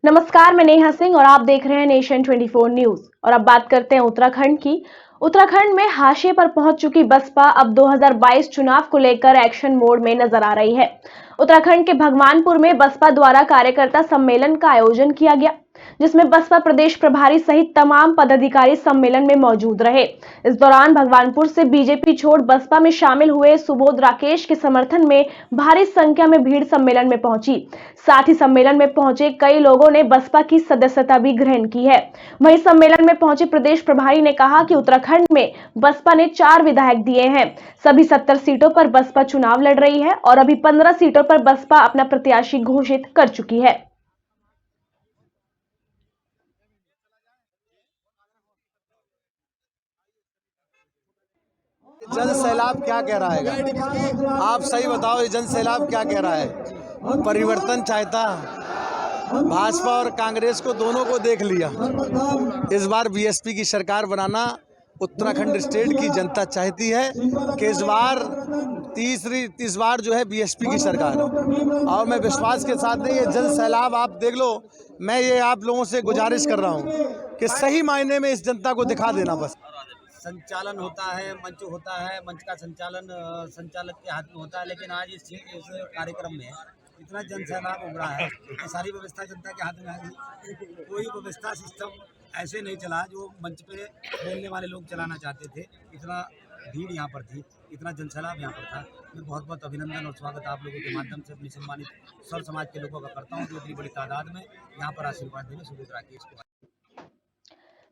नमस्कार, मैं नेहा सिंह और आप देख रहे हैं नेशन 24 न्यूज। और अब बात करते हैं उत्तराखंड की। उत्तराखंड में हाशिए पर पहुंच चुकी बसपा अब 2022 चुनाव को लेकर एक्शन मोड में नजर आ रही है। उत्तराखंड के भगवानपुर में बसपा द्वारा कार्यकर्ता सम्मेलन का आयोजन किया गया, जिसमें बसपा प्रदेश प्रभारी सहित तमाम पदाधिकारी सम्मेलन में मौजूद रहे। इस दौरान भगवानपुर से बीजेपी छोड़ बसपा में शामिल हुए सुबोध राकेश के समर्थन में भारी संख्या में भीड़ सम्मेलन में पहुंची। साथ ही सम्मेलन में पहुंचे कई लोगों ने बसपा की सदस्यता भी ग्रहण की है। वहीं सम्मेलन में पहुंचे प्रदेश प्रभारी ने कहा कि उत्तराखंड में बसपा ने 4 विधायक दिए हैं। सभी 70 सीटों पर बसपा चुनाव लड़ रही है और अभी 15 सीटों पर बसपा अपना प्रत्याशी घोषित कर चुकी है। जन सैलाब क्या कह रहा है? आप सही बताओ, ये जन सैलाब क्या कह रहा है? परिवर्तन चाहता। भाजपा और कांग्रेस को दोनों को देख लिया। इस बार बीएसपी की सरकार बनाना उत्तराखंड स्टेट की जनता चाहती है कि इस बार जो है बीएसपी की सरकार। और मैं विश्वास के साथ नहीं, ये जन सैलाब आप देख लो। मैं ये आप लोगों से गुजारिश कर रहा हूँ कि सही मायने में इस जनता को दिखा देना। बस संचालन होता है, मंच होता है, मंच का संचालन संचालक के हाथ में होता है, लेकिन आज इस कार्यक्रम में इतना जन सैलाब उमड़ा है कि सारी व्यवस्था जनता के हाथ में आ गई। कोई व्यवस्था सिस्टम ऐसे नहीं चला जो मंच पे बोलने वाले लोग चलाना चाहते थे। इतना भीड़ यहाँ पर थी, इतना जन सैलाब यहाँ पर था। मैं बहुत बहुत अभिनंदन और स्वागत आप लोगों के माध्यम से अपनी सम्मानित सर्व समाज के लोगों का करता हूँ जो इतनी बड़ी तादाद में यहाँ पर आशीर्वाद देने सुबोध राकेश को।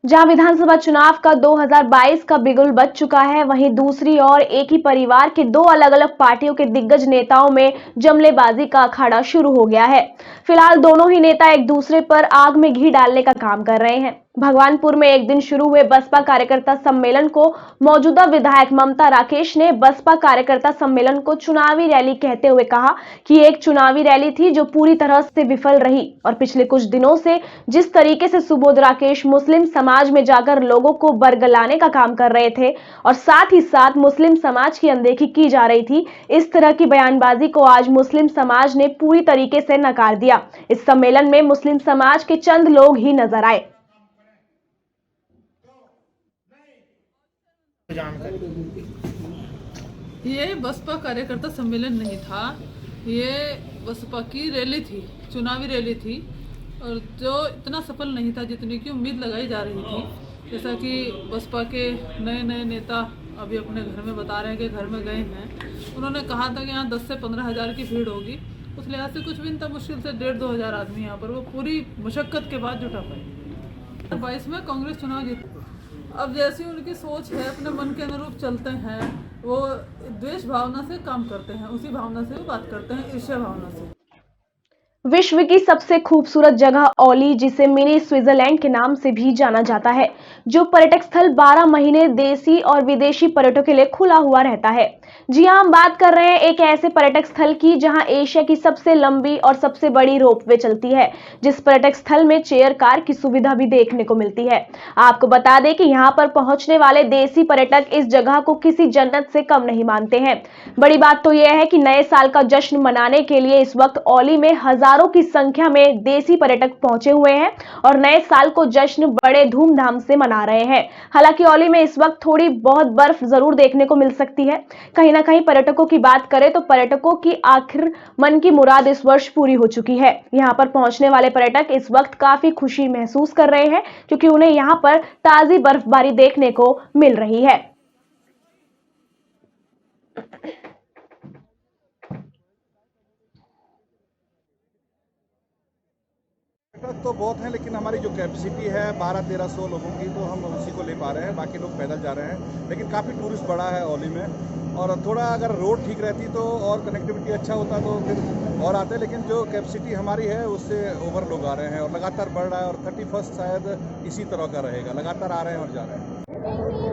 जहां विधानसभा चुनाव का 2022 का बिगुल बज चुका है, वहीं दूसरी ओर एक ही परिवार के 2 अलग-अलग पार्टियों के दिग्गज नेताओं में जमलेबाजी का अखाड़ा शुरू हो गया है। फिलहाल दोनों ही नेता एक दूसरे पर आग में घी डालने का काम कर रहे हैं। भगवानपुर में एक दिन शुरू हुए बसपा कार्यकर्ता सम्मेलन को मौजूदा विधायक ममता राकेश ने बसपा कार्यकर्ता सम्मेलन को चुनावी रैली कहते हुए कहा कि एक चुनावी रैली थी जो पूरी तरह से विफल रही। और पिछले कुछ दिनों से जिस तरीके से सुबोध राकेश मुस्लिम समाज में जाकर लोगों को बरगलाने का काम कर रहे थे और साथ ही साथ मुस्लिम समाज की अनदेखी की जा रही थी, इस तरह की बयानबाजी को आज मुस्लिम समाज ने पूरी तरीके से नकार दिया। इस सम्मेलन में मुस्लिम समाज के चंद लोग ही नजर आए। ये बसपा कार्यकर्ता सम्मेलन नहीं था, ये बसपा की रैली थी, चुनावी रैली थी, और जो इतना सफल नहीं था जितनी की उम्मीद लगाई जा रही थी। जैसा कि बसपा के नए नए नेता अभी अपने घर में बता रहे हैं कि घर में गए हैं। उन्होंने कहा था कि यहाँ 10 से 15 हज़ार की भीड़ होगी। उस लिहाज से कुछ भी नहीं था, मुश्किल से 1.5-2 हज़ार आदमी यहाँ पर वो पूरी मशक्क़त के बाद जुटा पाए। 22 में कांग्रेस चुनाव जीती। अब जैसी उनकी सोच है, अपने मन के अनुरूप चलते हैं, वो द्वेष भावना से काम करते हैं, उसी भावना से वो बात करते हैं, ईर्ष्या भावना से। विश्व की सबसे खूबसूरत जगह औली, जिसे मिनी स्विट्जरलैंड के नाम से भी जाना जाता है, जो पर्यटक स्थल 12 महीने देसी और विदेशी पर्यटकों के लिए खुला हुआ रहता है। जी हां, हम बात कर रहे हैं एक ऐसे पर्यटक स्थल की जहां एशिया की सबसे लंबी और सबसे बड़ी रोपवे चलती है, जिस पर्यटक स्थल में चेयर कार की सुविधा भी देखने को मिलती है। आपको बता दें कि यहां पर पहुंचने वाले देसी पर्यटक इस जगह को किसी जन्नत से कम नहीं मानते हैं। बड़ी बात तो यह है कि नए साल का जश्न मनाने के लिए इस वक्त औली में हजारों की संख्या में देसी पर्यटक पहुंचे हुए हैं और नए साल को जश्न बड़े धूमधाम से मना रहे हैं। हालांकि औली में इस वक्त थोड़ी बहुत बर्फ जरूर देखने को मिल सकती है। कहीं ना कहीं पर्यटकों की बात करें तो पर्यटकों की आखिर मन की मुराद इस वर्ष पूरी हो चुकी है। यहां पर पहुंचने वाले पर्यटक इस वक्त काफी खुशी महसूस कर रहे हैं, क्योंकि उन्हें यहां पर ताजी बर्फबारी देखने को मिल रही है। तो बहुत हैं, लेकिन हमारी जो कैपेसिटी है 1200-1300 लोगों की, तो हम उसी को ले पा रहे हैं। बाकी लोग पैदल जा रहे हैं, लेकिन काफ़ी टूरिस्ट बढ़ा है औली में। और थोड़ा अगर रोड ठीक रहती तो और कनेक्टिविटी अच्छा होता तो फिर और आते, लेकिन जो कैपेसिटी हमारी है उससे ओवर लोग आ रहे हैं और लगातार बढ़ रहा है। और 31 शायद इसी तरह का रहेगा, लगातार आ रहे हैं और जा रहे हैं।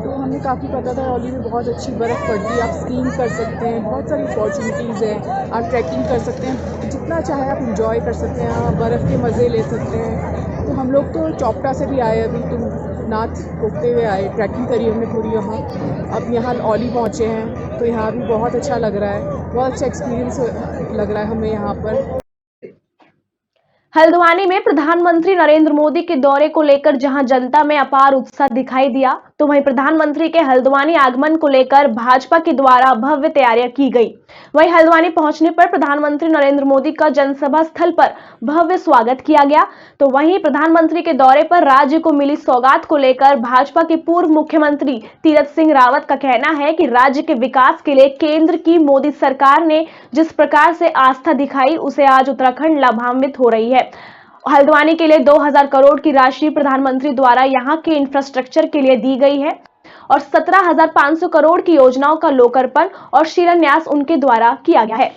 तो हमें काफ़ी पता था औली में बहुत अच्छी बर्फ़ पड़ती है, आप स्कीइंग कर सकते हैं, बहुत सारी अपॉर्चुनिटीज़ हैं, आप ट्रैकिंग कर सकते हैं, जितना चाहे आप इंजॉय कर सकते हैं, आप बर्फ़ के मज़े ले सकते हैं। तो हम लोग तो चौपटा से भी आए, अभी तो नाथ होते हुए आए, ट्रैकिंग करी हमने पूरी यहाँ। अब यहाँ औली पहुँचे हैं तो यहाँ भी बहुत अच्छा लग रहा है, बहुत अच्छा एक्सपीरियंस लग रहा है हमें यहाँ पर। हल्द्वानी में प्रधानमंत्री नरेंद्र मोदी के दौरे को लेकर जहां जनता में अपार उत्साह दिखाई दिया, तो वहीं प्रधानमंत्री के हल्द्वानी आगमन को लेकर भाजपा के द्वारा भव्य तैयारियां की गई। वहीं हल्द्वानी पहुंचने पर प्रधानमंत्री नरेंद्र मोदी का जनसभा स्थल पर भव्य स्वागत किया गया। तो वहीं प्रधानमंत्री के दौरे पर राज्य को मिली सौगात को लेकर भाजपा के पूर्व मुख्यमंत्री तीरथ सिंह रावत का कहना है कि राज्य के विकास के लिए केंद्र की मोदी सरकार ने जिस प्रकार से आस्था दिखाई, उसे आज उत्तराखंड लाभान्वित हो रही है। हल्द्वानी के लिए 2000 करोड़ की राशि प्रधानमंत्री द्वारा यहां के इंफ्रास्ट्रक्चर के लिए दी गई है और 17,500 करोड़ की योजनाओं का लोकार्पण और शिलान्यास उनके द्वारा किया गया है।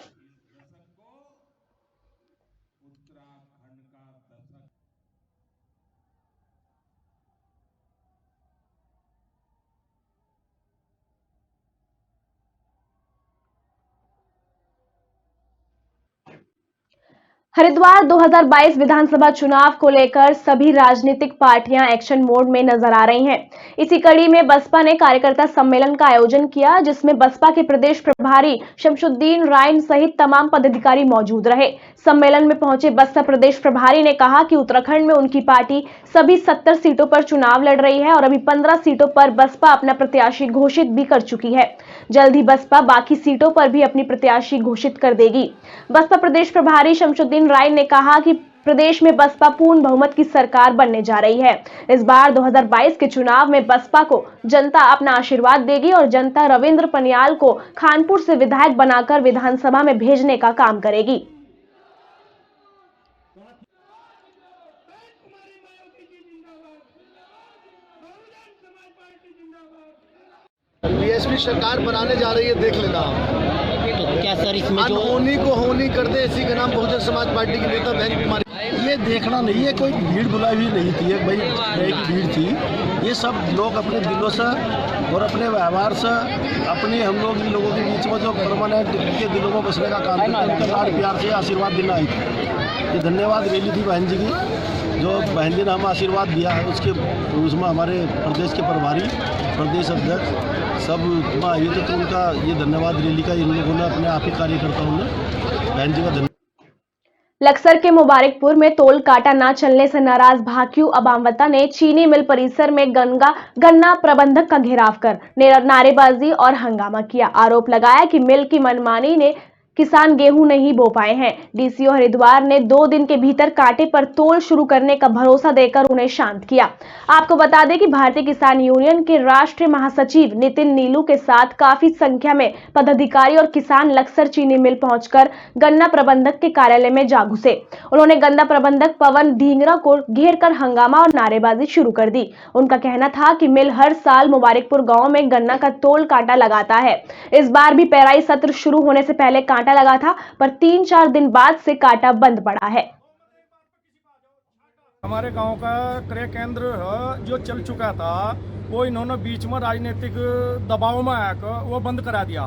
हरिद्वार 2022 विधानसभा चुनाव को लेकर सभी राजनीतिक पार्टियां एक्शन मोड में नजर आ रही हैं। इसी कड़ी में बसपा ने कार्यकर्ता सम्मेलन का आयोजन किया, जिसमें बसपा के प्रदेश प्रभारी शमशुद्दीन राइन सहित तमाम पदाधिकारी मौजूद रहे। सम्मेलन में पहुंचे बसपा प्रदेश प्रभारी ने कहा कि उत्तराखंड में उनकी पार्टी सभी 70 सीटों पर चुनाव लड़ रही है और अभी 15 सीटों पर बसपा अपना प्रत्याशी घोषित भी कर चुकी है। जल्द ही बसपा बाकी सीटों पर भी अपनी प्रत्याशी घोषित कर देगी। बसपा प्रदेश प्रभारी शमशुद्दीन राय ने कहा कि प्रदेश में बसपा पूर्ण बहुमत की सरकार बनने जा रही है। इस बार 2022 के चुनाव में बसपा को जनता अपना आशीर्वाद देगी और जनता रविंद्र पनियाल को खानपुर से विधायक बनाकर विधानसभा में भेजने का काम करेगी। बीएसपी सरकार बनाने जा रही है, देख लेना। तो क्या सर इसमें जो अनहोनी को होनी कर दे, इसी का नाम बहुजन समाज पार्टी के नेता बहन कुमारी। ये देखना नहीं है, कोई भीड़ बुलाई हुई नहीं थी, एक भाई की भीड़ थी। ये सब लोग अपने दिलों से और अपने व्यवहार से अपने हम लोग इन लोगों के बीच में जो परमानेंट के दिलों में बसने का काम करते हैं, उनका लाड प्यार से आशीर्वाद देना आई थी। ये धन्यवाद रैली थी बहन जी की, जो बहन जी ने हमें आशीर्वाद दिया है। उसके उसमें हमारे प्रदेश के प्रभारी, प्रदेश अध्यक्ष सब आए थे, तो उनका ये धन्यवाद रैली का इन लोगों ने अपने आप ही कार्यकर्ताओं ने बहन जी का धन्यवाद। लक्सर के मुबारकपुर में तोल काटा न चलने से नाराज भाकियू अबामवता ने चीनी मिल परिसर में गन्ना प्रबंधक का घेराव कर नारेबाजी और हंगामा किया। आरोप लगाया कि मिल की मनमानी ने किसान गेहूं नहीं बो पाए हैं। डीसीओ हरिद्वार ने 2 दिन के भीतर कांटे पर तोल शुरू करने का भरोसा देकर उन्हें शांत किया। आपको बता दें कि भारतीय किसान यूनियन के राष्ट्रीय महासचिव नितिन नीलू के साथ काफी संख्या में पदाधिकारी और किसान लक्सर चीनी मिल पहुंचकर गन्ना प्रबंधक के कार्यालय में जा घुसे। उन्होंने गन्ना प्रबंधक पवन ढींगरा को घेर कर हंगामा और नारेबाजी शुरू कर दी। उनका कहना था कि मिल हर साल मुबारकपुर गाँव में गन्ना का तोल कांटा लगाता है। इस बार भी पेराई सत्र शुरू होने से पहले कांटा लगा था, पर 3-4 दिन बाद से कांटा बंद पड़ा है। हमारे गांव का क्रय केंद्र जो चल चुका था, वो इन्होंने बीच में राजनीतिक दबाव में आकर वो बंद करा दिया।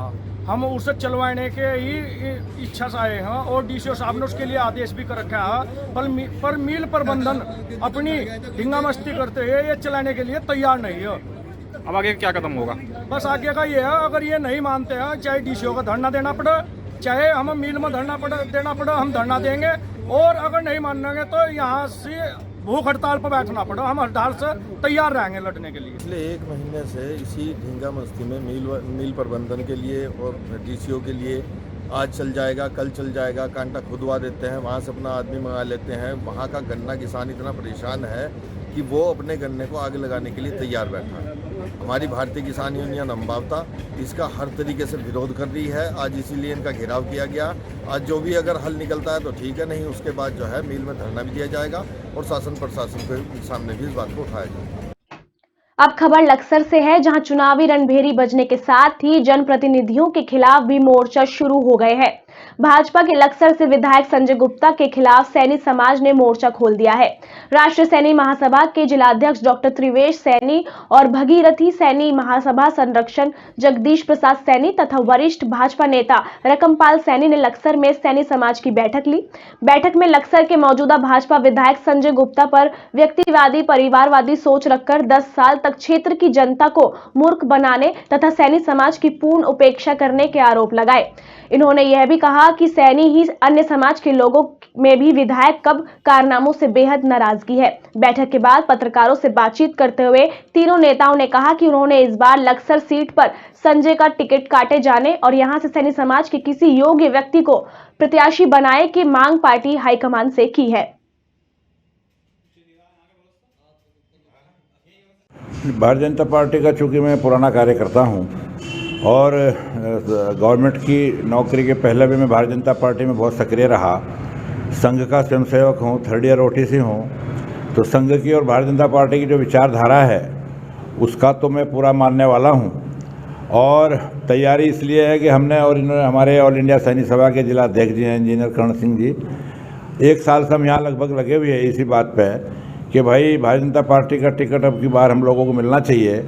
हम उसे चलवाने के ही इच्छा से आए हैं और डीसीओ साहब ने उसके लिए आदेश भी कर रखा है, पर मिल प्रबंधन अपनी ढिंगामस्ती करते हुए ये चलाने के लिए तैयार नहीं है। अब आगे क्या कदम होगा? बस आगे का ये है, अगर ये नहीं मानते हैं, चाहे डीसीओ का धरना देना पड़े, चाहे हमें मिल में देना पड़े, हम धरना देंगे। और अगर नहीं मानेंगे तो यहाँ से भूख हड़ताल पर बैठना पड़े। हम हड़ताल से तैयार रहेंगे लड़ने के लिए। पिछले 1 महीने से इसी ढींगा मस्ती में मिल प्रबंधन के लिए और डीसीओ के लिए आज चल जाएगा, कल चल जाएगा, कांटा खुदवा देते हैं, वहाँ से अपना आदमी मंगा लेते हैं। वहाँ का गन्ना किसान इतना परेशान है कि वो अपने गन्ने को आग लगाने के लिए तैयार बैठा है। हमारी भारतीय किसान यूनियन अम्बावता इसका हर तरीके से विरोध कर रही है। आज इसीलिए इनका घेराव किया गया। आज जो भी अगर हल निकलता है तो ठीक है, नहीं उसके बाद जो है मिल में धरना भी दिया जाएगा और शासन प्रशासन के सामने भी इस बात को उठाया जाएगा। अब खबर लक्सर से है, जहां चुनावी रणभेरी बजने के साथ ही जनप्रतिनिधियों के खिलाफ भी मोर्चा शुरू हो गए हैं। भाजपा के लक्सर से विधायक संजय गुप्ता के खिलाफ सैनी समाज ने मोर्चा खोल दिया है। राष्ट्रीय सैनी महासभा के जिलाध्यक्ष डॉक्टर त्रिवेश सैनी और भगीरथी सैनी महासभा संरक्षण जगदीश प्रसाद सैनी तथा वरिष्ठ भाजपा नेता रकमपाल सैनी ने लक्सर में सैनी समाज की बैठक ली। बैठक में लक्सर के मौजूदा भाजपा विधायक संजय गुप्ता पर व्यक्तिवादी परिवारवादी सोच रखकर 10 साल तक क्षेत्र की जनता को मूर्ख बनाने तथा सैनी समाज की पूर्ण उपेक्षा करने के आरोप लगाए। इन्होंने यह भी कहा कि सैनी ही अन्य समाज के लोगों में भी विधायक कब कारनामों से बेहद नाराजगी है। बैठक के बाद पत्रकारों से बातचीत करते हुए तीनों नेताओं ने कहा कि उन्होंने इस बार लक्सर सीट पर संजय का टिकट काटे जाने और यहां से सैनी समाज के किसी योग्य व्यक्ति को प्रत्याशी बनाने की मांग पार्टी हाईकमान से की है। भारतीय जनता पार्टी का चूँकि मैं पुराना कार्यकर्ता हूँ और गवर्नमेंट की नौकरी के पहले भी मैं भारतीय जनता पार्टी में बहुत सक्रिय रहा। संघ का स्वयंसेवक हूँ, 3rd ईयर OTC हूँ। तो संघ की और भारतीय जनता पार्टी की जो विचारधारा है उसका तो मैं पूरा मानने वाला हूँ। और तैयारी इसलिए है कि हमने और इन्होंने हमारे ऑल इंडिया सैनिक सभा के जिला अध्यक्ष जी हैं इंजीनियर कर्ण सिंह जी, 1 साल से हम यहाँ लगभग लगे हुए हैं इसी बात पे कि भाई भारतीय जनता पार्टी का टिकट अब की बार हम लोगों को मिलना चाहिए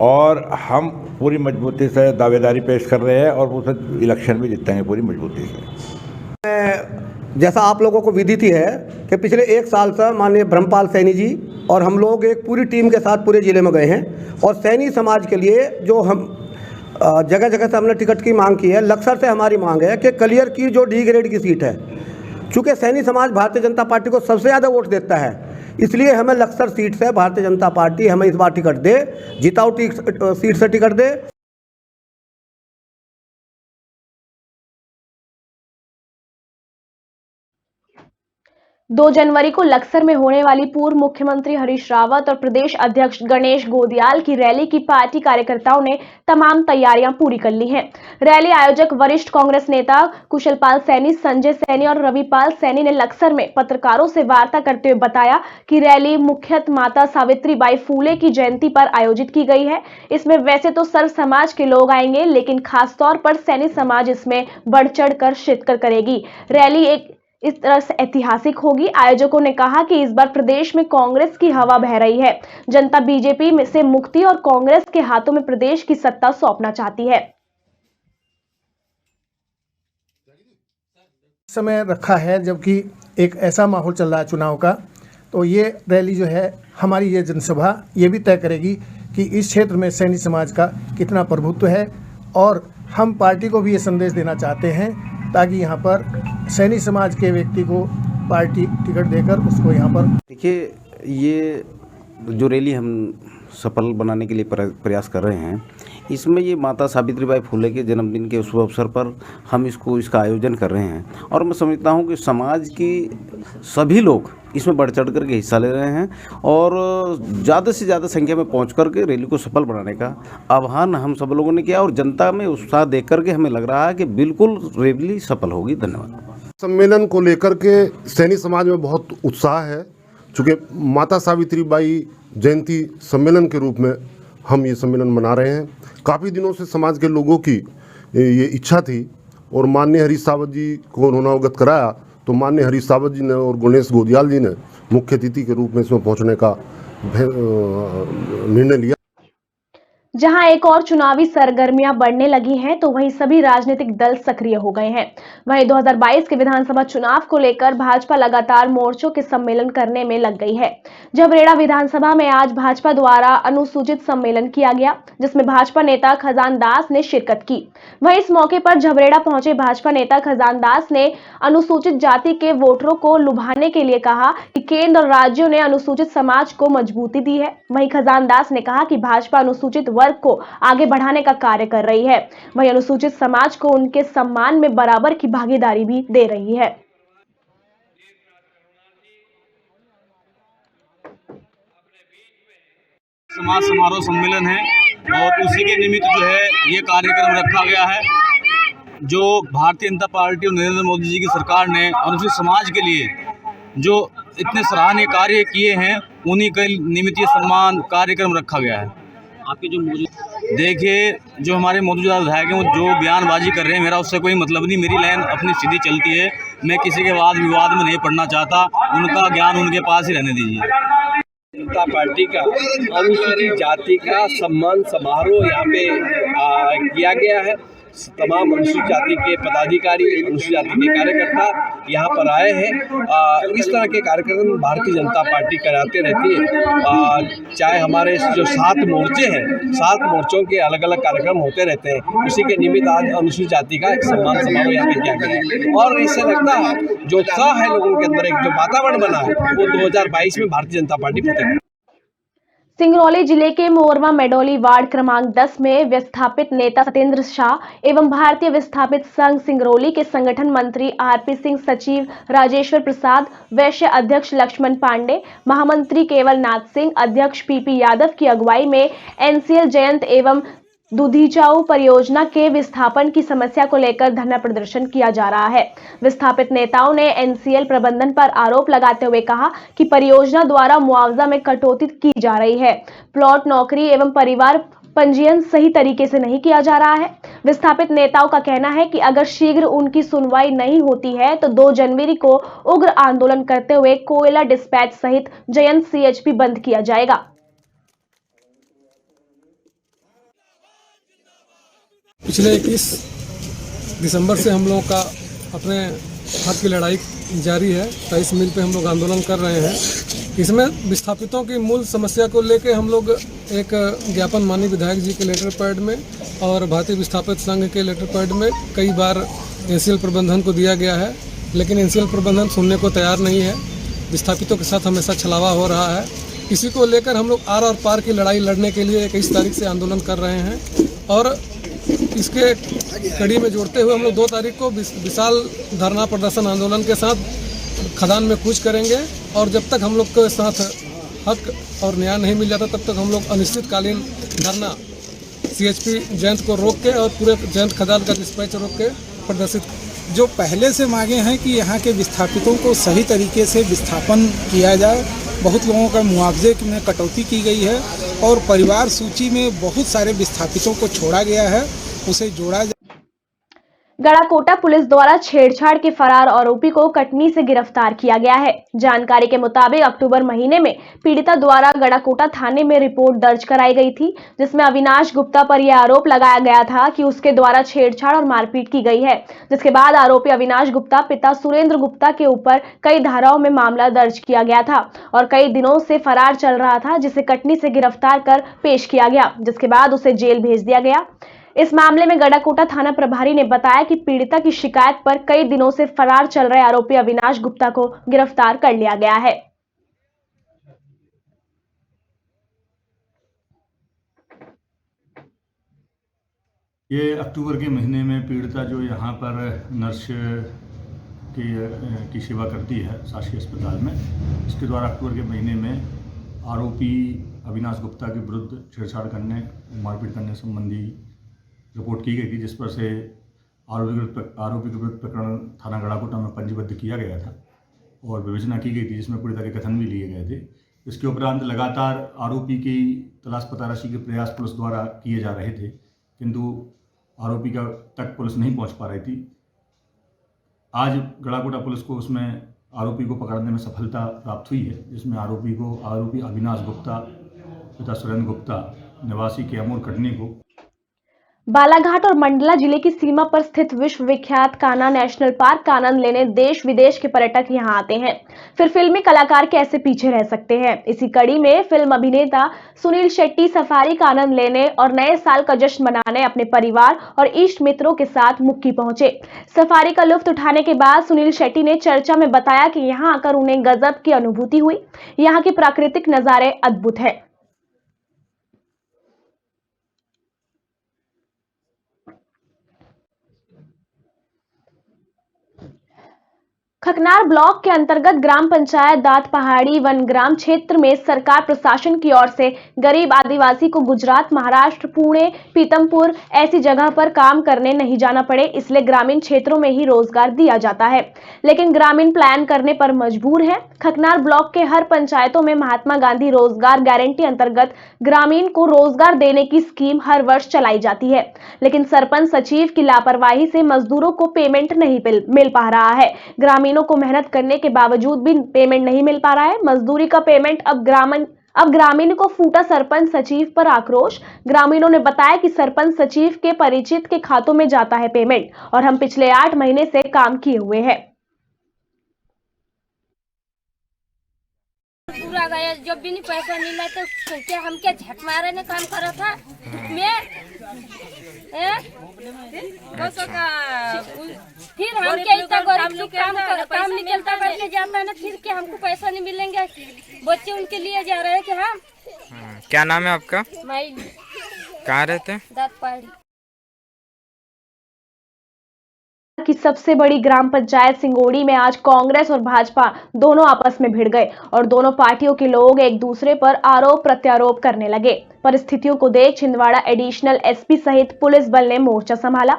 और हम पूरी मजबूती से दावेदारी पेश कर रहे हैं और उसे इलेक्शन भी जीतेंगे पूरी मजबूती से। जैसा आप लोगों को विदित ही है कि पिछले 1 साल से माननीय ब्रह्मपाल सैनी जी और हम लोग एक पूरी टीम के साथ पूरे ज़िले में गए हैं और सैनी समाज के लिए जो हम जगह जगह से हमने टिकट की मांग की है। लक्सर से हमारी मांग है कि कलियर की जो D ग्रेड की सीट है, चूँकि सैनी समाज भारतीय जनता पार्टी को सबसे ज़्यादा वोट देता है, इसलिए हमें लक्सर सीट से भारतीय जनता पार्टी हमें इस बार टिकट दे, जिताऊ सीट से टिकट दे। 2 जनवरी को लक्सर में होने वाली पूर्व मुख्यमंत्री हरीश रावत और प्रदेश अध्यक्ष गणेश गोदियाल की रैली की पार्टी कार्यकर्ताओं ने तमाम तैयारियां पूरी कर ली हैं। रैली आयोजक वरिष्ठ कांग्रेस नेता कुशलपाल सैनी, संजय सैनी और रविपाल सैनी ने लक्सर में पत्रकारों से वार्ता करते हुए बताया कि रैली मुख्यतः माता सावित्रीबाई फूले की जयंती पर आयोजित की गई है। इसमें वैसे तो सर्व समाज के लोग आएंगे, लेकिन खासतौर पर सैनी समाज इसमें बढ़ चढ़ कर शिरकत करेगी। रैली इस तरह से ऐतिहासिक होगी। आयोजकों ने कहा कि इस बार प्रदेश में कांग्रेस की हवा बह रही है। जनता बीजेपी में से मुक्ति और कांग्रेस के हाथों में प्रदेश की सत्ता सौंपना चाहती है। समय रखा है जबकि एक ऐसा माहौल चल रहा है चुनाव का, तो ये रैली जो है हमारी ये जनसभा ये भी तय करेगी कि इस क्षेत्र में सैनी समाज का कितना प्रभुत्व है और हम पार्टी को भी ये संदेश देना चाहते हैं ताकि यहाँ पर सैनी समाज के व्यक्ति को पार्टी टिकट देकर उसको यहाँ पर। देखिए, ये जो रैली हम सफल बनाने के लिए प्रयास कर रहे हैं, इसमें ये माता सावित्रीबाई फूले के जन्मदिन के शुभ अवसर पर हम इसका आयोजन कर रहे हैं और मैं समझता हूँ कि समाज की सभी लोग इसमें बढ़ चढ़ करके हिस्सा ले रहे हैं और ज़्यादा से ज़्यादा संख्या में पहुंच करके रैली को सफल बनाने का आह्वान हम सब लोगों ने किया और जनता में उत्साह देख करके हमें लग रहा है कि बिल्कुल रैली सफल होगी। धन्यवाद। सम्मेलन को लेकर के सैनी समाज में बहुत उत्साह है, चूँकि माता सावित्रीबाई जयंती सम्मेलन के रूप में हम ये सम्मेलन मना रहे हैं। काफ़ी दिनों से समाज के लोगों की ये इच्छा थी और माननीय हरीश रावत जी को उन्होंने अवगत कराया, तो माननीय हरीश रावत जी ने और गणेश गोदियाल जी ने मुख्य अतिथि के रूप में इसमें पहुंचने का निर्णय लिया। जहां एक और चुनावी सरगर्मियां बढ़ने लगी हैं, तो वहीं सभी राजनीतिक दल सक्रिय हो गए हैं। वहीं 2022 के विधानसभा चुनाव को लेकर भाजपा लगातार मोर्चों के सम्मेलन करने में लग गई है। झबरेड़ा विधानसभा में आज भाजपा द्वारा अनुसूचित सम्मेलन किया गया, जिसमें भाजपा नेता खजान दास ने शिरकत की। वहीं इस मौके पर झबरेड़ा पहुंचे भाजपा नेता खजान दास ने अनुसूचित जाति के वोटरों को लुभाने के लिए कहा कि केंद्र और राज्यों ने अनुसूचित समाज को मजबूती दी है। वहीं खजान दास ने कहा कि भाजपा अनुसूचित वर्ग को आगे बढ़ाने का कार्य कर रही है, वहीं अनुसूचित समाज को उनके सम्मान में बराबर की भागीदारी भी दे रही है। समाज समारोह सम्मेलन है और उसी के निमित्त जो है ये कार्यक्रम रखा गया है, जो भारतीय जनता पार्टी और नरेंद्र मोदी जी की सरकार ने अनुसूचित समाज के लिए जो इतने सराहनीय कार्य किए हैं, उन्हीं के निमित्त ये सम्मान कार्यक्रम रखा गया है। आपके जो देखिए, जो हमारे मौजूदा विधायक हैं वो जो बयानबाजी कर रहे हैं, मेरा उससे कोई मतलब नहीं। मेरी लाइन अपनी सीधी चलती है, मैं किसी के वाद विवाद में नहीं पड़ना चाहता। उनका ज्ञान उनके पास ही रहने दीजिए। जनता पार्टी का अनुसूचित जाति का सम्मान समारोह यहाँ पे किया गया है तमाम अनुसूचित जाति के पदाधिकारी, अनुसूचित जाति के कार्यकर्ता यहाँ पर आए हैं। इस तरह के कार्यक्रम भारतीय जनता पार्टी कराते रहती है। चाहे हमारे जो 7 मोर्चे हैं, 7 मोर्चों के अलग अलग कार्यक्रम होते रहते हैं। उसी के निमित्त आज अनुसूचित जाति का एक सम्मान समारोह यहाँ पे किया गया है और इससे लगता है जो उत्साह है लोगों के अंदर, एक जो वातावरण बना है वो 2022 में भारतीय जनता पार्टी फतेह। सिंगरौली जिले के मोरवा मेडोली वार्ड क्रमांक 10 में विस्थापित नेता सत्येंद्र शाह एवं भारतीय विस्थापित संघ सिंगरौली के संगठन मंत्री आरपी सिंह, सचिव राजेश्वर प्रसाद, वैश्य अध्यक्ष लक्ष्मण पांडे, महामंत्री केवल नाथ सिंह, अध्यक्ष पीपी यादव की अगुवाई में एनसीएल जयंत एवं दुधीचाऊ परियोजना के विस्थापन की समस्या को लेकर धरना प्रदर्शन किया जा रहा है। विस्थापित नेताओं ने एनसीएल प्रबंधन पर आरोप लगाते हुए कहा कि परियोजना द्वारा मुआवजा में कटौती की जा रही है। प्लॉट, नौकरी एवं परिवार पंजीयन सही तरीके से नहीं किया जा रहा है। विस्थापित नेताओं का कहना है कि अगर शीघ्र उनकी सुनवाई नहीं होती है तो 2 जनवरी को उग्र आंदोलन करते हुए कोयला डिस्पैच सहित जयंत सीएचपी बंद किया जाएगा। पिछले 21 दिसंबर से हम लोगों का अपने हक की लड़ाई जारी है। 23 मील पे हम लोग आंदोलन कर रहे हैं। इसमें विस्थापितों की मूल समस्या को लेकर हम लोग एक ज्ञापन माननीय विधायक जी के लेटर पैड में और भारतीय विस्थापित संघ के लेटर पैड में कई बार एनसीएल प्रबंधन को दिया गया है, लेकिन एनसीएल प्रबंधन सुनने को तैयार नहीं है। विस्थापितों के साथ हमेशा छलावा हो रहा है। इसी को लेकर हम लोग आर और पार की लड़ाई लड़ने के लिए 21 तारीख से आंदोलन कर रहे हैं और इसके कड़ी में जोड़ते हुए हम लोग 2 तारीख को विशाल धरना प्रदर्शन आंदोलन के साथ खदान में कूच करेंगे और जब तक हम लोग के साथ हक और न्याय नहीं मिल जाता तब तक हम लोग अनिश्चितकालीन धरना सीएचपी जयंत को रोक के और पूरे जयंत खदान का डिस्पैच रोक के प्रदर्शित। जो पहले से मांगे हैं कि यहाँ के विस्थापितों को सही तरीके से विस्थापन किया जाए। बहुत लोगों का मुआवजे में कटौती की गई है और परिवार सूची में बहुत सारे विस्थापितों को छोड़ा गया है, उसे जोड़ा जाए। गड़ाकोटा पुलिस द्वारा छेड़छाड़ के फरार आरोपी को कटनी से गिरफ्तार किया गया है। जानकारी के मुताबिक अक्टूबर महीने में पीड़िता द्वारा गड़ाकोटा थाने में रिपोर्ट दर्ज कराई गई थी, जिसमें अविनाश गुप्ता पर यह आरोप लगाया गया था कि उसके द्वारा छेड़छाड़ और मारपीट की गई है। जिसके बाद आरोपी अविनाश गुप्ता पिता सुरेंद्र गुप्ता के ऊपर कई धाराओं में मामला दर्ज किया गया था और कई दिनों से फरार चल रहा था, जिसे कटनी से गिरफ्तार कर पेश किया गया, जिसके बाद उसे जेल भेज दिया गया। इस मामले में गड़ाकोटा थाना प्रभारी ने बताया कि पीड़िता की शिकायत पर कई दिनों से फरार चल रहे आरोपी अविनाश गुप्ता को गिरफ्तार कर लिया गया है। ये अक्टूबर के महीने में पीड़िता जो यहाँ पर नर्स की सेवा करती है शासकीय अस्पताल में, इसके द्वारा अक्टूबर के महीने में आरोपी अविनाश गुप्ता के विरुद्ध छेड़छाड़ करने, मारपीट करने संबंधी रिपोर्ट की गई थी, जिस पर से आरोपी के विरुद्ध प्रकरण थाना गड़ाकोटा में पंजीबद्ध किया गया था और विवेचना की गई थी, जिसमें पीड़िता के कथन भी लिए गए थे। इसके उपरांत लगातार आरोपी की तलाश पताराशी के प्रयास पुलिस द्वारा किए जा रहे थे, किंतु आरोपी का तक पुलिस नहीं पहुंच पा रही थी। आज गड़ाकोटा पुलिस को उसमें आरोपी को पकड़ने में सफलता प्राप्त हुई है, जिसमें आरोपी अविनाश गुप्ता पिता सुरेंद्र गुप्ता निवासी कैमूर कटनी को बालाघाट और मंडला जिले की सीमा पर स्थित विश्व विख्यात कान्हा नेशनल पार्क का आनंद लेने देश विदेश के पर्यटक यहां आते हैं। फिर फिल्मी कलाकार कैसे पीछे रह सकते हैं। इसी कड़ी में फिल्म अभिनेता सुनील शेट्टी सफारी का आनंद लेने और नए साल का जश्न मनाने अपने परिवार और इष्ट मित्रों के साथ मुक्की पहुंचे। सफारी का लुत्फ उठाने के बाद सुनील शेट्टी ने चर्चा में बताया कि यहां आकर उन्हें गजब की अनुभूति हुई। यहाँ के प्राकृतिक नजारे अद्भुत है। खकनार ब्लॉक के अंतर्गत ग्राम पंचायत दात पहाड़ी वनग्राम क्षेत्र में सरकार प्रशासन की ओर से गरीब आदिवासी को गुजरात, महाराष्ट्र, पुणे, पीतमपुर ऐसी जगह पर काम करने नहीं जाना पड़े, इसलिए ग्रामीण क्षेत्रों में ही रोजगार दिया जाता है। लेकिन ग्रामीण प्लान करने पर मजबूर है। खकनार ब्लॉक के हर पंचायतों में महात्मा गांधी रोजगार गारंटी अंतर्गत ग्रामीण को रोजगार देने की स्कीम हर वर्ष चलाई जाती है, लेकिन सरपंच सचिव की लापरवाही से मजदूरों को पेमेंट नहीं मिल पा रहा है। ग्रामीणों को मेहनत करने के बावजूद भी पेमेंट नहीं मिल पा रहा है। मजदूरी का पेमेंट अब अब ग्रामीण को फूटा सरपंच सचिव पर आक्रोश। ग्रामीणों ने बताया कि सरपंच सचिव के परिचित के खातों में जाता है पेमेंट और हम पिछले 8 महीने से काम किए हुए हैं। पूरा गया, जब भी नहीं पैसा मिला तो क्या हम क्या झक मारे ने काम करा था मैं फिर हम क्या इतना गरीब लोग काम निकलता करके जाता है ना, फिर क्या हमको पैसा नहीं मिलेंगे। बच्चे उनके लिए जा रहे हैं कि हम। क्या नाम है आपका? मैं कहाँ रहते हैं? दातपाड़ी की सबसे बड़ी ग्राम पंचायत सिंगोड़ी में आज कांग्रेस और भाजपा दोनों आपस में भिड़ गए और दोनों पार्टियों के लोग एक दूसरे पर आरोप प्रत्यारोप करने लगे। परिस्थितियों को देख छिंदवाड़ा एडिशनल एसपी सहित पुलिस बल ने मोर्चा संभाला।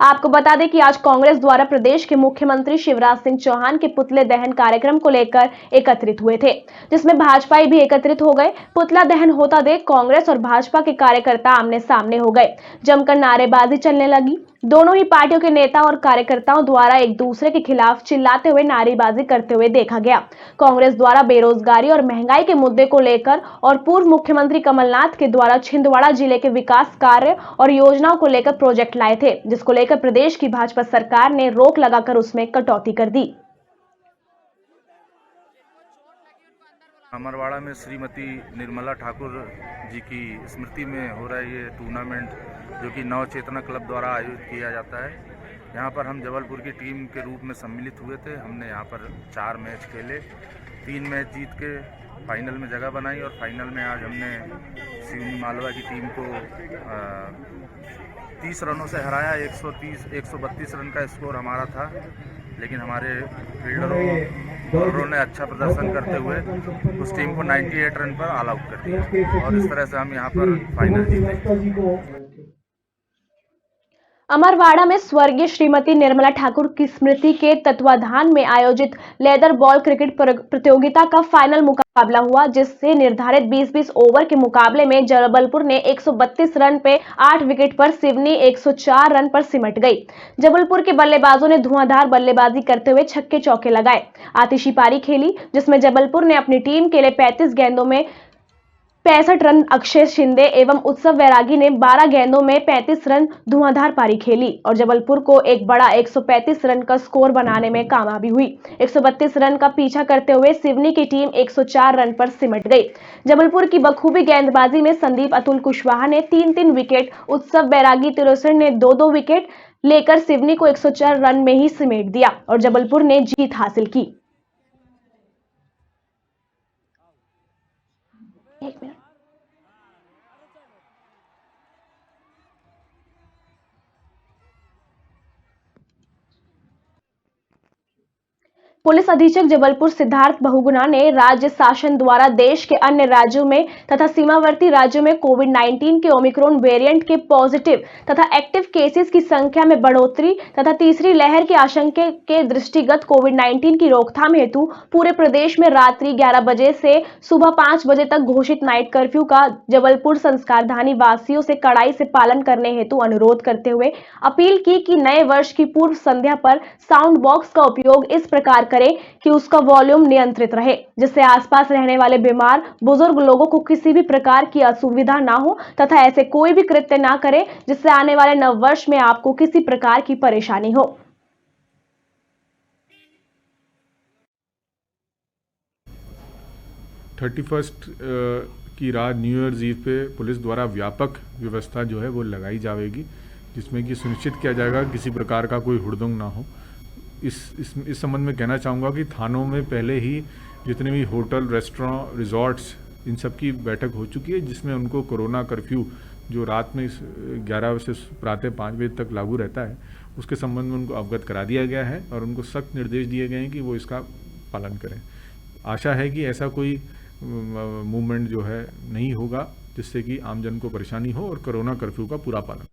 आपको बता दें कि आज कांग्रेस द्वारा प्रदेश के मुख्यमंत्री शिवराज सिंह चौहान के पुतले दहन कार्यक्रम को लेकर एकत्रित हुए थे, जिसमें भाजपाई भी एकत्रित हो गए। पुतला दहन होता देख कांग्रेस और भाजपा के कार्यकर्ता आमने सामने हो गए। जमकर नारेबाजी चलने लगी। दोनों ही पार्टियों के नेता और कार्यकर्ताओं द्वारा एक दूसरे के खिलाफ चिल्लाते हुए नारेबाजी करते हुए देखा गया। कांग्रेस द्वारा बेरोजगारी और महंगाई के मुद्दे को लेकर और पूर्व मुख्यमंत्री कमलनाथ के द्वारा छिंदवाड़ा जिले के विकास कार्य और योजनाओं को लेकर प्रोजेक्ट लाए थे, जिसको लेकर प्रदेश की भाजपा सरकार ने रोक लगाकर उसमें कटौती कर दी। अमरवाड़ा में श्रीमती निर्मला ठाकुर जी की स्मृति में हो रहा है ये टूर्नामेंट, जो कि नव चेतना क्लब द्वारा आयोजित किया जाता है। यहाँ पर हम जबलपुर की टीम के रूप में सम्मिलित हुए थे। हमने यहाँ पर 4 मैच खेले, 3 मैच जीत के फाइनल में जगह बनाई और फाइनल में आज हमने सिवनी मालवा की टीम को 30 रनों से हराया। 132 रन का स्कोर हमारा था, लेकिन हमारे फील्डरों ने अच्छा प्रदर्शन करते हुए उस टीम को 98 रन पर ऑल आउट कर दिया और इस तरह से हम यहाँ पर फाइनल जीते। अमरवाड़ा में स्वर्गीय श्रीमती निर्मला ठाकुर की स्मृति के तत्वाधान में आयोजित लेदर बॉल क्रिकेट प्रतियोगिता का फाइनल मुकाबला हुआ, जिससे निर्धारित 20-20 ओवर के मुकाबले में जबलपुर ने 132 रन पे 8 विकेट पर सिवनी 104 रन पर सिमट गई। जबलपुर के बल्लेबाजों ने धुआंधार बल्लेबाजी करते हुए छक्के चौके लगाए। आतिशी पारी खेली, जिसमें जबलपुर ने अपनी टीम के लिए 35 गेंदों में 65 रन, अक्षय शिंदे एवं उत्सव वैरागी ने 12 गेंदों में 35 रन धुआंधार पारी खेली और जबलपुर को एक बड़ा 135 रन का स्कोर बनाने में कामयाबी हुई। 132 रन का पीछा करते हुए सिवनी की टीम 104 रन पर सिमट गई। जबलपुर की बखूबी गेंदबाजी में संदीप अतुल कुशवाहा ने 3-3 विकेट, उत्सव बैरागी तिरोसर ने 2-2 विकेट लेकर सिवनी को 104 रन में ही समेट दिया और जबलपुर ने जीत हासिल की। 1 मिनट। पुलिस अधीक्षक जबलपुर सिद्धार्थ बहुगुणा ने राज्य शासन द्वारा देश के अन्य राज्यों में तथा सीमावर्ती राज्यों में कोविड-19 के ओमिक्रॉन वेरिएंट के पॉजिटिव तथा एक्टिव केसेस की संख्या में बढ़ोतरी तथा तीसरी लहर की आशंका के दृष्टिगत कोविड-19 की रोकथाम हेतु पूरे प्रदेश में रात्रि 11 बजे से सुबह 5 बजे तक घोषित नाइट कर्फ्यू का जबलपुर संस्कारधानी वासियों से कड़ाई से पालन करने हेतु अनुरोध करते हुए अपील की कि नए वर्ष की पूर्व संध्या पर साउंड बॉक्स का उपयोग इस प्रकार करें कि उसका वॉल्यूम नियंत्रित रहे, जिससे आसपास रहने वाले बीमार बुजुर्ग लोगों को किसी भी प्रकार की असुविधा ना हो तथा ऐसे कोई भी कृत्य ना करें जिससे आने वाले नव वर्ष में आपको किसी प्रकार की परेशानी हो। की रात न्यू ईयर्स ईव पे पुलिस द्वारा व्यापक व्यवस्था जो है वो लगाई जाएगी, जिसमें कि सुनिश्चित किया जाएगा किसी प्रकार का कोई हुड़दंग ना हो। इस संबंध में कहना चाहूँगा कि थानों में पहले ही जितने भी होटल, रेस्टोरेंट, रिजॉर्ट्स, इन सब की बैठक हो चुकी है, जिसमें उनको कोरोना कर्फ्यू जो रात में 11 से प्रातः 5 बजे तक लागू रहता है, उसके संबंध में उनको अवगत करा दिया गया है और उनको सख्त निर्देश दिए गए हैं कि वो इसका पालन करें। आशा है कि ऐसा कोई मूवमेंट जो है नहीं होगा जिससे कि आमजन को परेशानी हो और कोरोना कर्फ्यू का पूरा पालन।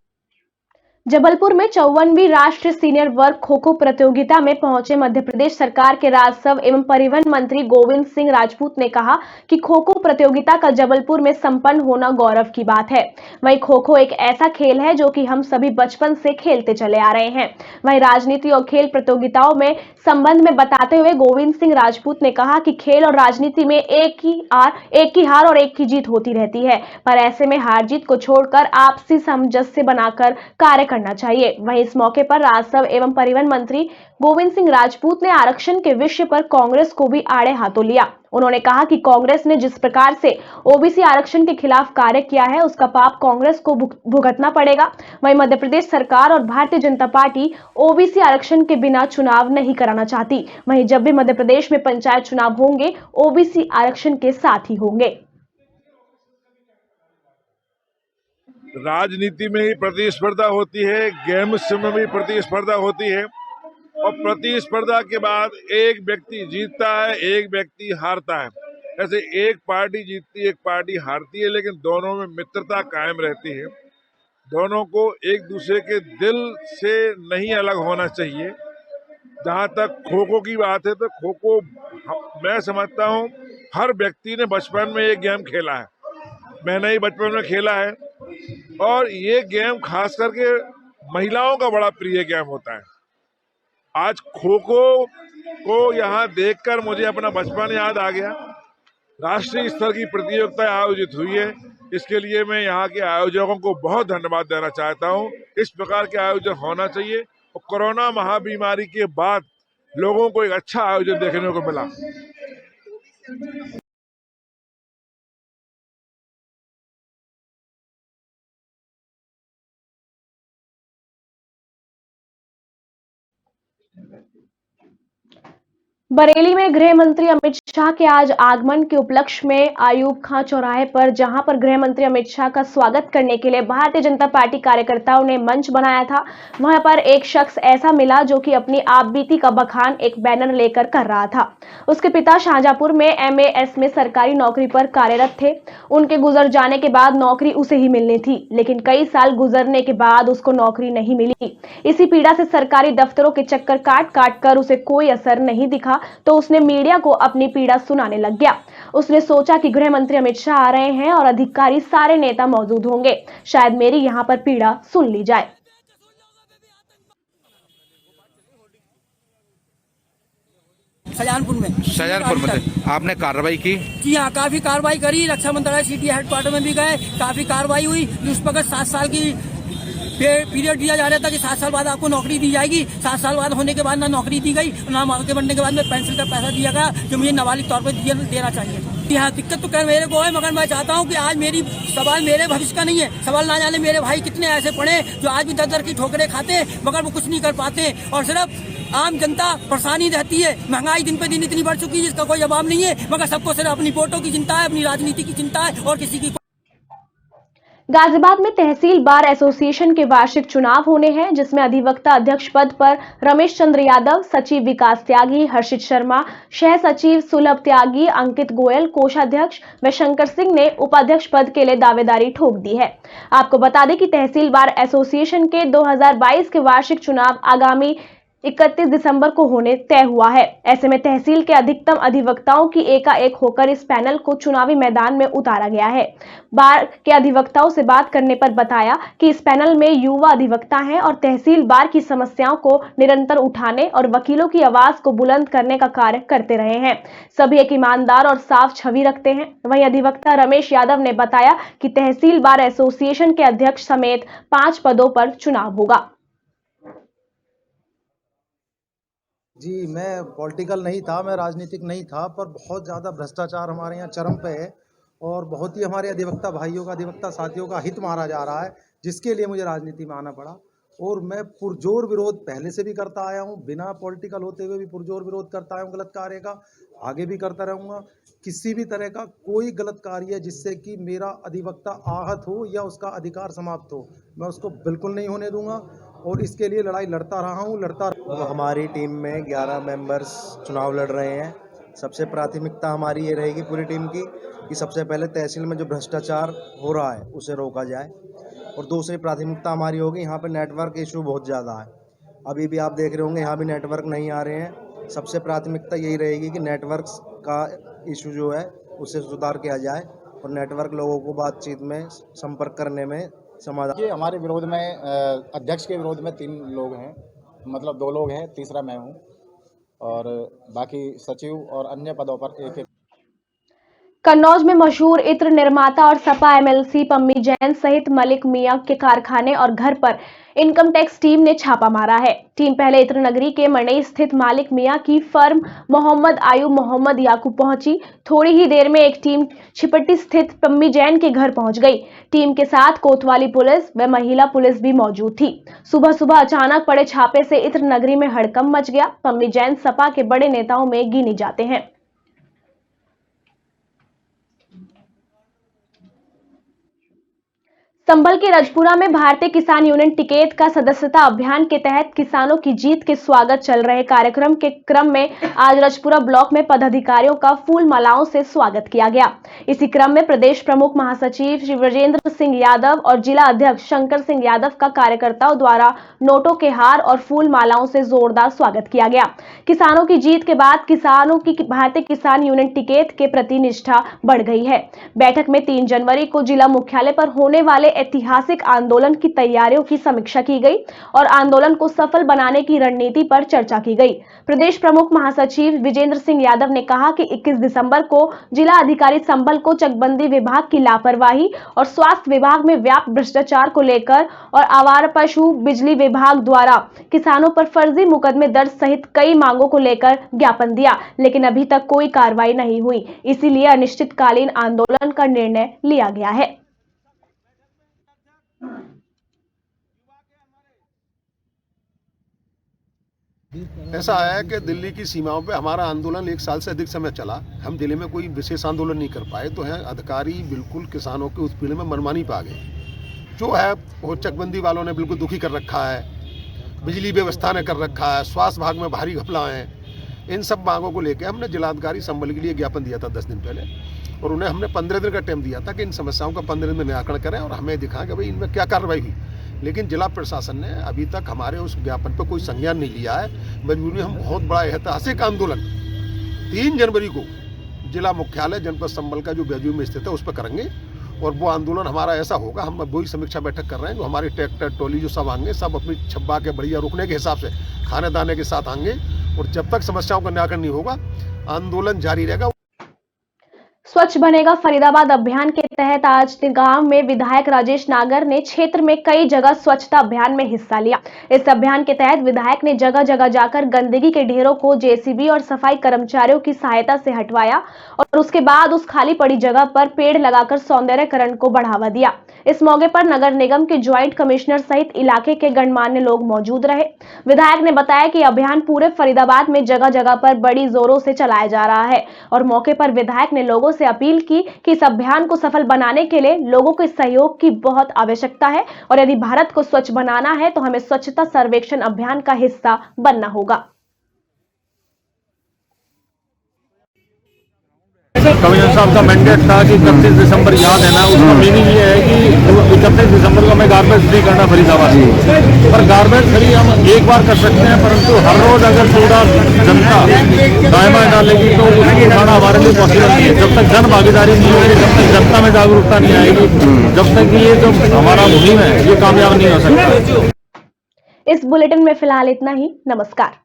जबलपुर में 54वीं राष्ट्रीय सीनियर वर्ग खो खो प्रतियोगिता में पहुंचे मध्य प्रदेश सरकार के राजस्व एवं परिवहन मंत्री गोविंद सिंह राजपूत ने कहा कि खो खो प्रतियोगिता का जबलपुर में संपन्न होना गौरव की बात है। वहीं खो खो एक ऐसा खेल है जो कि हम सभी बचपन से खेलते चले आ रहे हैं। वहीं राजनीति और खेल प्रतियोगिताओं में संबंध में बताते हुए गोविंद सिंह राजपूत ने कहा कि खेल और राजनीति में एक की हार और एक की जीत होती रहती है, पर ऐसे में हार जीत को छोड़कर आपसी सामंजस्य बनाकर कार्य करना चाहिए। वहीं इस मौके पर राजस्व एवं परिवहन मंत्री गोविंद सिंह राजपूत ने आरक्षण के विषय पर कांग्रेस को भी आड़े हाथों लिया। उन्होंने कहा कि कांग्रेस ने जिस प्रकार से ओबीसी आरक्षण के खिलाफ कार्य किया है उसका पाप कांग्रेस को भुगतना पड़ेगा। वहीं मध्य प्रदेश सरकार और भारतीय जनता पार्टी ओबीसी आरक्षण के बिना चुनाव नहीं कराना चाहती। वहीं जब भी मध्य प्रदेश में पंचायत चुनाव होंगे ओबीसी आरक्षण के साथ ही होंगे। राजनीति में ही प्रतिस्पर्धा होती है, गेम्स में भी प्रतिस्पर्धा होती है और प्रतिस्पर्धा के बाद एक व्यक्ति जीतता है, एक व्यक्ति हारता है। ऐसे एक पार्टी जीतती है, एक पार्टी हारती है, लेकिन दोनों में मित्रता कायम रहती है। दोनों को एक दूसरे के दिल से नहीं अलग होना चाहिए। जहाँ तक खो खो की बात है तो खो खो मैं समझता हूँ हर व्यक्ति ने बचपन में ये गेम खेला है, मैंने ही बचपन में खेला है और ये गेम खास करके महिलाओं का बड़ा प्रिय गेम होता है। आज खो खो को यहाँ देखकर मुझे अपना बचपन याद आ गया। राष्ट्रीय स्तर की प्रतियोगिता आयोजित हुई है, इसके लिए मैं यहाँ के आयोजकों को बहुत धन्यवाद देना चाहता हूँ। इस प्रकार के आयोजन होना चाहिए और कोरोना महाबीमारी के बाद लोगों को एक अच्छा आयोजन देखने को मिला। बरेली में गृह मंत्री अमित शाह के आज आगमन के उपलक्ष्य में आयूब खां चौराहे पर, जहां पर गृह मंत्री अमित शाह का स्वागत करने के लिए भारतीय जनता पार्टी कार्यकर्ताओं ने मंच बनाया था, वहां पर एक शख्स ऐसा मिला जो कि अपनी आपबीती का बखान एक बैनर लेकर कर रहा था। उसके पिता शाहजहांपुर में MAS में सरकारी नौकरी पर कार्यरत थे। उनके गुजर जाने के बाद नौकरी उसे ही मिलनी थी, लेकिन कई साल गुजरने के बाद उसको नौकरी नहीं मिली। इसी पीड़ा से सरकारी दफ्तरों के चक्कर काट काट कर उसे कोई असर नहीं दिखा तो उसने मीडिया को अपनी पीड़ा सुनाने लग गया। उसने सोचा कि गृह मंत्री अमित शाह आ रहे हैं और अधिकारी सारे नेता मौजूद होंगे, शायद मेरी यहां पर पीड़ा सुन ली जाए। शाहजहांपुर में आपने कार्रवाई की? जी हाँ, काफी कार्रवाई करी। रक्षा मंत्रालय सिटी हेडक्वार्टर में भी गए, काफी कार्रवाई हुई। उस पर 7 साल की पीरियड दिया जा रहा था कि 7 साल बाद आपको नौकरी दी जाएगी। 7 साल बाद होने के बाद ना नौकरी दी गई, ना आगे बढ़ने के बाद में पेंशन का पैसा दिया गया जो मुझे नाबालिग तौर पर देना चाहिए। यहाँ दिक्कत तो कर मेरे को है, मगर मैं चाहता हूँ कि आज मेरी सवाल मेरे भविष्य का नहीं है। सवाल ना जाने मेरे भाई कितने ऐसे पड़े जो आज भी दर की ठोकरें खाते हैं मगर वो कुछ नहीं कर पाते और सिर्फ आम जनता परेशानी रहती है। महंगाई दिन पे दिन इतनी बढ़ चुकी है जिसका कोई जवाब नहीं है, मगर सबको सिर्फ अपनी वोटों की चिंता है, अपनी राजनीति की चिंता है और किसी की। गाजियाबाद में तहसील बार एसोसिएशन के वार्षिक चुनाव होने हैं, जिसमें अधिवक्ता अध्यक्ष पद पर रमेश चंद्र यादव, सचिव विकास त्यागी, हर्षित शर्मा, सह सचिव सुलभ त्यागी, अंकित गोयल कोषाध्यक्ष व शंकर सिंह ने उपाध्यक्ष पद के लिए दावेदारी ठोक दी है। आपको बता दें कि तहसील बार एसोसिएशन के 2022 के वार्षिक चुनाव आगामी 31 दिसंबर को होने तय हुआ है। ऐसे में तहसील के अधिकतम अधिवक्ताओं की एकाएक होकर इस पैनल को चुनावी मैदान में उतारा गया है। बार के अधिवक्ताओं से बात करने पर बताया कि इस पैनल में युवा अधिवक्ता हैं और तहसील बार की समस्याओं को निरंतर उठाने और वकीलों की आवाज को बुलंद करने का कार्य करते रहे हैं। सभी एक ईमानदार और साफ छवि रखते हैं। वहीं अधिवक्ता रमेश यादव ने बताया कि तहसील बार एसोसिएशन के अध्यक्ष समेत 5 पदों पर चुनाव होगा। जी, मैं पॉलिटिकल नहीं था, मैं राजनीतिक नहीं था, पर बहुत ज़्यादा भ्रष्टाचार हमारे यहाँ चरम पे है और बहुत ही हमारे अधिवक्ता भाइयों का, अधिवक्ता साथियों का हित मारा जा रहा है, जिसके लिए मुझे राजनीति में आना पड़ा। और मैं पुरजोर विरोध पहले से भी करता आया हूँ, बिना पॉलिटिकल होते हुए भी पुरजोर विरोध करता आया हूँ गलत कार्य का, आगे भी करता रहूँगा। किसी भी तरह का कोई गलत कार्य जिससे कि मेरा अधिवक्ता आहत हो या उसका अधिकार समाप्त हो, मैं उसको बिल्कुल नहीं होने दूंगा और इसके लिए लड़ाई लड़ता रहा हूँ। हमारी टीम में 11 मेंबर्स चुनाव लड़ रहे हैं। सबसे प्राथमिकता हमारी ये रहेगी पूरी टीम की कि सबसे पहले तहसील में जो भ्रष्टाचार हो रहा है उसे रोका जाए। और दूसरी प्राथमिकता हमारी होगी, यहाँ पे नेटवर्क इशू बहुत ज़्यादा है। अभी भी आप देख रहे होंगे यहाँ भी नेटवर्क नहीं आ रहे हैं। सबसे प्राथमिकता यही रहेगी कि नेटवर्क का इशू जो है उसे सुधार किया जाए और नेटवर्क लोगों को बातचीत में संपर्क करने में समाधान। ये हमारे विरोध में अध्यक्ष के विरोध में 3 लोग हैं, मतलब 2 लोग हैं, तीसरा मैं हूँ और बाकी सचिव और अन्य पदों पर एक। कन्नौज में मशहूर इत्र निर्माता और सपा एमएलसी पम्मी जैन सहित मलिक मियां के कारखाने और घर पर इनकम टैक्स टीम ने छापा मारा है। टीम पहले इत्र नगरी के मणई स्थित मालिक मियां की फर्म मोहम्मद आयूब मोहम्मद याकूब पहुंची। थोड़ी ही देर में एक टीम छिपट्टी स्थित पम्मी जैन के घर पहुंच गई। टीम के साथ कोतवाली पुलिस व महिला पुलिस भी मौजूद थी। सुबह सुबह अचानक पड़े छापे से इत्र नगरी में हड़कंप मच गया। पम्मी जैन सपा के बड़े नेताओं में गिने जाते हैं। संभल के रजपुरा में भारतीय किसान यूनियन टिकैत का सदस्यता अभियान के तहत किसानों की जीत के स्वागत चल रहे कार्यक्रम के क्रम में आज रजपुरा ब्लॉक में पदाधिकारियों का फूल मालाओं से स्वागत किया गया। इसी क्रम में प्रदेश प्रमुख महासचिव श्री ब्रजेंद्र सिंह यादव और जिला अध्यक्ष शंकर सिंह यादव का कार्यकर्ताओं द्वारा नोटों के हार और फूल मालाओं से जोरदार स्वागत किया गया। किसानों की जीत के बाद किसानों की भारतीय किसान यूनियन टिकैत के प्रति निष्ठा बढ़ गई है। बैठक में 3 जनवरी को जिला मुख्यालय पर होने वाले ऐतिहासिक आंदोलन की तैयारियों की समीक्षा की गई और आंदोलन को सफल बनाने की रणनीति पर चर्चा की गई। प्रदेश प्रमुख महासचिव विजेंद्र सिंह यादव ने कहा कि 21 दिसंबर को जिला अधिकारी संभल को चकबंदी विभाग की लापरवाही और स्वास्थ्य विभाग में व्याप्त भ्रष्टाचार को लेकर और आवारा पशु बिजली विभाग द्वारा किसानों पर फर्जी मुकदमे दर्ज सहित कई मांगों को लेकर ज्ञापन दिया, लेकिन अभी तक कोई कार्रवाई नहीं हुई। इसीलिए अनिश्चितकालीन आंदोलन का निर्णय लिया गया है। ऐसा है कि दिल्ली की सीमाओं पे हमारा आंदोलन 1 साल से अधिक समय चला। हम दिल्ली में कोई विशेष आंदोलन नहीं कर पाए, तो है अधिकारी बिल्कुल किसानों के उत्पीड़न में मनमानी पा गए। जो है वो चकबंदी वालों ने बिल्कुल दुखी कर रखा है, बिजली व्यवस्था ने कर रखा है, स्वास्थ्य विभाग में भारी घपला है। इन सब मांगों को लेकर हमने जिलाधिकारी संभल के लिए ज्ञापन दिया था 10 दिन पहले, और उन्हें हमने 15 दिन का टाइम दिया था कि इन समस्याओं का 15 दिन में निराकरण करें और हमें दिखाएं कि भाई इनमें क्या कार्रवाई हुई। लेकिन जिला प्रशासन ने अभी तक हमारे उस ज्ञापन पर कोई संज्ञान नहीं लिया है। मजबूरी हम बहुत बड़ा ऐतिहासिक आंदोलन 3 जनवरी को जिला मुख्यालय जनपद संभल का जो बैजू में स्थित है उस पर करेंगे, और वो आंदोलन हमारा ऐसा होगा। हम वही समीक्षा बैठक कर रहे हैं, जो हमारे ट्रैक्टर टोली जो सब आएंगे, सब अपनी छब्बा के बढ़िया रुकने के हिसाब से खाने दाने के साथ आएंगे, और जब तक समस्याओं का निराकरण नहीं होगा आंदोलन जारी रहेगा। स्वच्छ बनेगा फरीदाबाद अभियान के तहत आज गांव में विधायक राजेश नागर ने क्षेत्र में कई जगह स्वच्छता अभियान में हिस्सा लिया। इस अभियान के तहत विधायक ने जगह जगह जाकर गंदगी के ढेरों को जेसीबी और सफाई कर्मचारियों की सहायता से हटवाया और उसके बाद उस खाली पड़ी जगह पर पेड़ लगाकर सौंदर्यकरण को बढ़ावा दिया। इस मौके पर नगर निगम के ज्वाइंट कमिश्नर सहित इलाके के गणमान्य लोग मौजूद रहे। विधायक ने बताया कि अभियान पूरे फरीदाबाद में जगह जगह पर बड़ी जोरों से चलाया जा रहा है और मौके पर विधायक ने लोगों से अपील की कि इस अभियान को सफल बनाने के लिए लोगों के सहयोग की बहुत आवश्यकता है और यदि भारत को स्वच्छ बनाना है तो हमें स्वच्छता सर्वेक्षण अभियान का हिस्सा बनना होगा। कमिश्नर साहब का मैंडेट था कि 31 दिसंबर याद है ना, उसका मीनिंग ये है कि 31 दिसंबर को हमें गारमेंट्स फ्री करना फरीदाबाद पर गारमेंट्स फ्री हम एक बार कर सकते हैं, परंतु हर रोज अगर पूरा जनता दायमा डालेगी तो उसको उठाना हमारे लिए पॉसिबल नहीं है। जब तक जन भागीदारी नहीं होगी, जब तक जनता में जागरूकता नहीं आएगी, जब तक ये जो हमारा मुहिम है ये कामयाब नहीं हो सकता। इस बुलेटिन में फिलहाल इतना ही। नमस्कार।